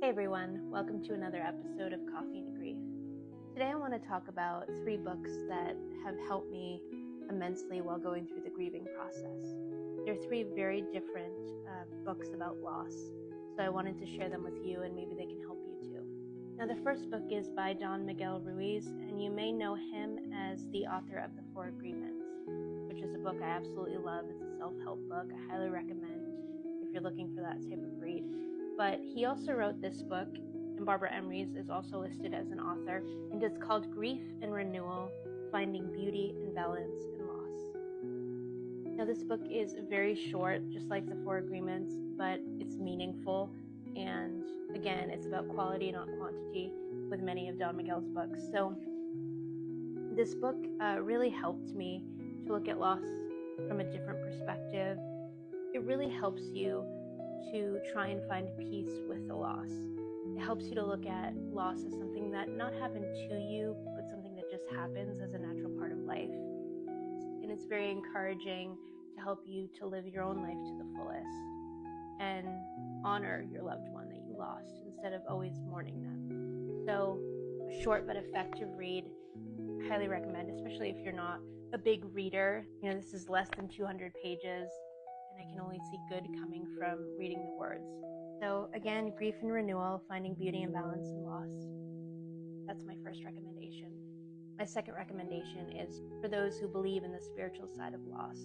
Hey everyone, welcome to another episode of Coffee and Grief. Today I want to talk about 3 books that have helped me immensely while going through the grieving process. They're 3 very different books about loss, so I wanted to share them with you and maybe they can help you too. Now the first book is by Don Miguel Ruiz, and you may know him as the author of The 4 Agreements, which is a book I absolutely love. It's a self-help book. I highly recommend if you're looking for that type of read. But he also wrote this book, and Barbara Emrys is also listed as an author, and it's called Grief and Renewal, Finding Beauty and Balance in Loss. Now this book is very short, just like the 4 Agreements, but it's meaningful, and again, it's about quality, not quantity, with many of Don Miguel's books. So this book really helped me to look at loss from a different perspective. It really helps you to try and find peace with the loss. It helps you to look at loss as something that not happened to you, but something that just happens as a natural part of life. And it's very encouraging to help you to live your own life to the fullest and honor your loved one that you lost instead of always mourning them. So a short but effective read. I highly recommend, especially if you're not a big reader. This is less than 200 pages. I can only see good coming from reading the words. So again, Grief and Renewal, Finding Beauty and Balance in Loss. That's my first recommendation. My second recommendation is for those who believe in the spiritual side of loss.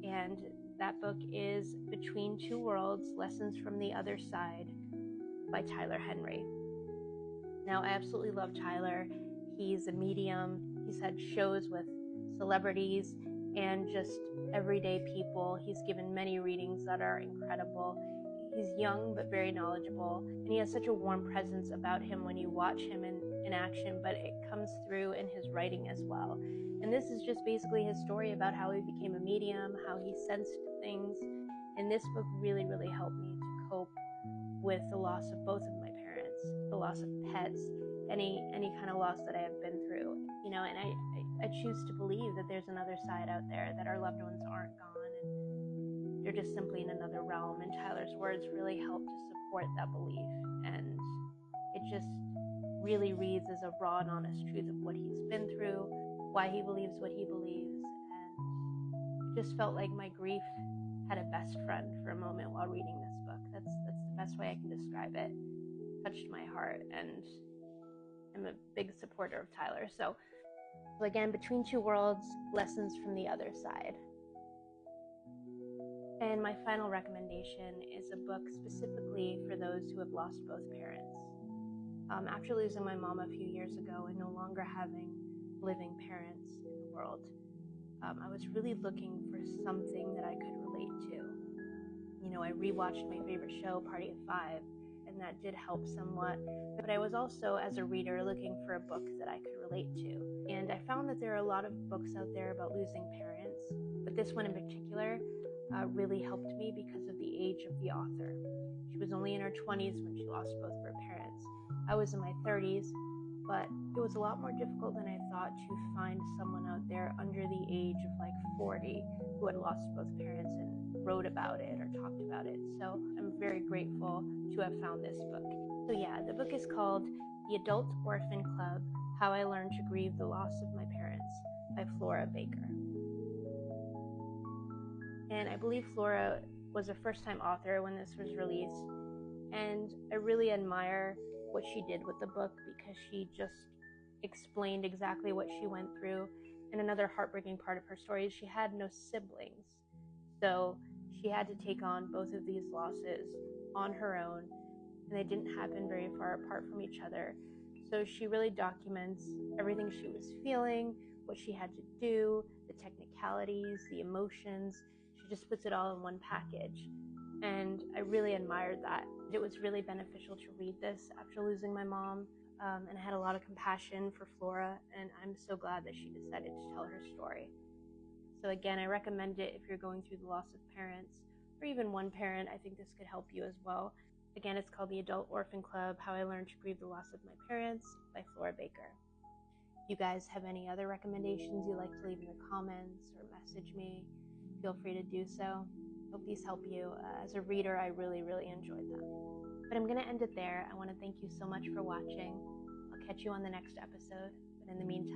And that book is Between Two Worlds, Lessons from the Other Side by Tyler Henry. Now, I absolutely love Tyler. He's a medium. He's had shows with celebrities and just everyday people. He's given many readings that are incredible. He's young but very knowledgeable, and he has such a warm presence about him when you watch him in action, but it comes through in his writing as well. And this is just basically his story about how he became a medium, how he sensed things, and this book really, really helped me to cope with the loss of both of my parents, the loss of pets, any kind of loss that I have been through, and I choose to believe that there's another side out there, that our loved ones aren't gone and they're just simply in another realm. And Tyler's words really help to support that belief, and it just really reads as a raw and honest truth of what he's been through, why he believes what he believes, and it just felt like my grief had a best friend for a moment while reading this book. That's the best way I can describe it. It touched my heart, and I'm a big supporter of Tyler. So again, Between Two Worlds, Lessons from the Other Side. And my final recommendation is a book specifically for those who have lost both parents. After losing my mom a few years ago and no longer having living parents in the world, I was really looking for something that I could relate to. I rewatched my favorite show, Party of Five, and that did help somewhat. But I was also, as a reader, looking for a book that I could relate to. And I found that there are a lot of books out there about losing parents, but this one in particular really helped me because of the age of the author. She was only in her 20s when she lost both of her parents. I was in my 30s, but it was a lot more difficult than I thought to find someone out there under the age of 40 who had lost both parents and wrote about it or talked about it. So I'm very grateful to have found this book. So yeah, the book is called The Adult Orphan Club: How I Learned to Grieve the Loss of My Parents by Flora Baker. And I believe Flora was a first-time author when this was released, and I really admire what she did with the book because she just explained exactly what she went through. And another heartbreaking part of her story is she had no siblings, so she had to take on both of these losses on her own, and they didn't happen very far apart from each other. So she really documents everything she was feeling, what she had to do, the technicalities, the emotions. She just puts it all in one package. And I really admired that. It was really beneficial to read this after losing my mom, and I had a lot of compassion for Flora, and I'm so glad that she decided to tell her story. So again, I recommend it if you're going through the loss of parents, or even one parent. I think this could help you as well. Again, it's called The Adult Orphan Club: How I Learned to Grieve the Loss of My Parents by Flora Baker. If you guys have any other recommendations you'd like to leave in the comments or message me, feel free to do so. Hope these help you. As a reader, I really, really enjoyed them. But I'm going to end it there. I want to thank you so much for watching. I'll catch you on the next episode. But in the meantime,